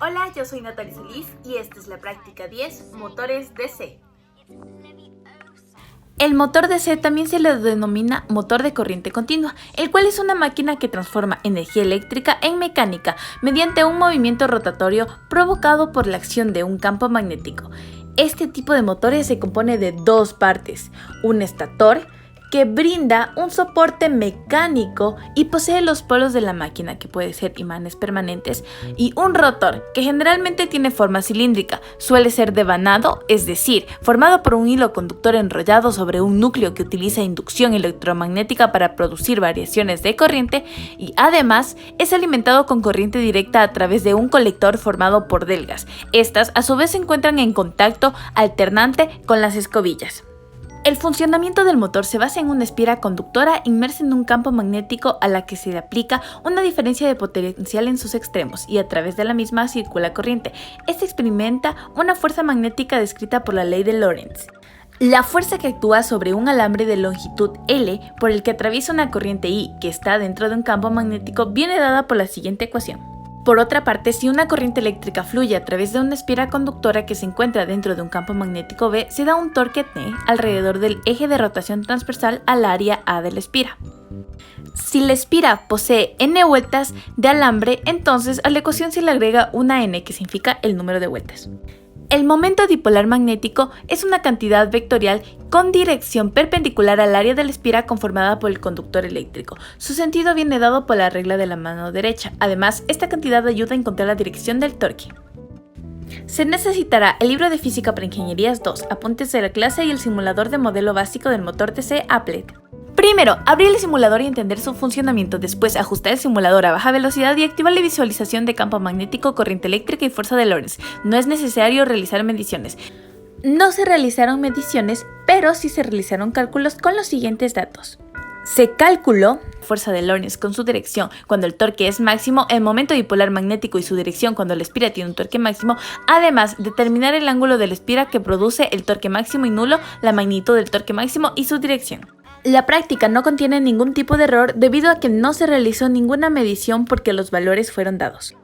Hola, yo soy Natalie Solís y esta es la práctica 10, motores DC. El motor DC también se le denomina motor de corriente continua, el cual es una máquina que transforma energía eléctrica en mecánica mediante un movimiento rotatorio provocado por la acción de un campo magnético. Este tipo de motores se compone de dos partes, un estator, que brinda un soporte mecánico y posee los polos de la máquina, que puede ser imanes permanentes, y un rotor, que generalmente tiene forma cilíndrica, suele ser devanado, es decir, formado por un hilo conductor enrollado sobre un núcleo que utiliza inducción electromagnética para producir variaciones de corriente, y además es alimentado con corriente directa a través de un colector formado por delgas. Estas a su vez se encuentran en contacto alternante con las escobillas. El funcionamiento del motor se basa en una espira conductora inmersa en un campo magnético a la que se le aplica una diferencia de potencial en sus extremos y a través de la misma circula corriente. Este experimenta una fuerza magnética descrita por la ley de Lorentz. La fuerza que actúa sobre un alambre de longitud L por el que atraviesa una corriente I que está dentro de un campo magnético viene dada por la siguiente ecuación. Por otra parte, si una corriente eléctrica fluye a través de una espira conductora que se encuentra dentro de un campo magnético B, se da un torque T alrededor del eje de rotación transversal al área A de la espira. Si la espira posee n vueltas de alambre, entonces a la ecuación se le agrega una n que significa el número de vueltas. El momento dipolar magnético es una cantidad vectorial con dirección perpendicular al área de la espira conformada por el conductor eléctrico. Su sentido viene dado por la regla de la mano derecha. Además, esta cantidad ayuda a encontrar la dirección del torque. Se necesitará el libro de Física para Ingenierías 2, apuntes de la clase y el simulador de modelo básico del motor DC Applet. Primero, abrir el simulador y entender su funcionamiento. Después, ajustar el simulador a baja velocidad y activar la visualización de campo magnético, corriente eléctrica y fuerza de Lorentz. No es necesario realizar mediciones. No se realizaron mediciones, pero sí se realizaron cálculos con los siguientes datos. Se calculó fuerza de Lorentz con su dirección cuando el torque es máximo, el momento dipolar magnético y su dirección cuando la espira tiene un torque máximo. Además, determinar el ángulo de la espira que produce el torque máximo y nulo, la magnitud del torque máximo y su dirección. La práctica no contiene ningún tipo de error debido a que no se realizó ninguna medición porque los valores fueron dados.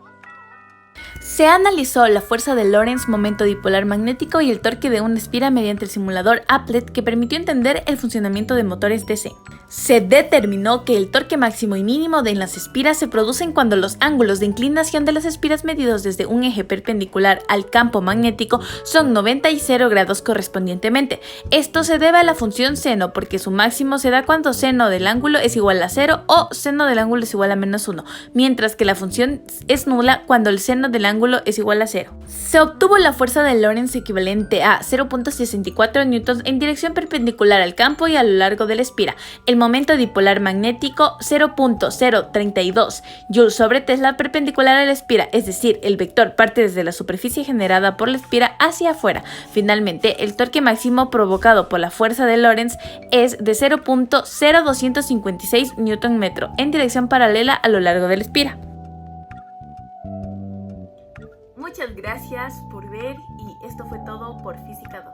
Se analizó la fuerza de Lorentz, momento dipolar magnético y el torque de una espira mediante el simulador Applet que permitió entender el funcionamiento de motores DC. Se determinó que el torque máximo y mínimo de las espiras se producen cuando los ángulos de inclinación de las espiras medidos desde un eje perpendicular al campo magnético son 90 y 0 grados correspondientemente. Esto se debe a la función seno porque su máximo se da cuando seno del ángulo es igual a 0 o seno del ángulo es igual a menos 1, mientras que la función es nula cuando el seno del ángulo es igual a 0. Se obtuvo la fuerza de Lorentz equivalente a 0.64 newtons en dirección perpendicular al campo y a lo largo de la espira. El momento dipolar magnético 0.032 joules sobre Tesla perpendicular a la espira, es decir, el vector parte desde la superficie generada por la espira hacia afuera. Finalmente, el torque máximo provocado por la fuerza de Lorentz es de 0.0256 newton metro en dirección paralela a lo largo de la espira. Muchas gracias por ver y esto fue todo por Física 2.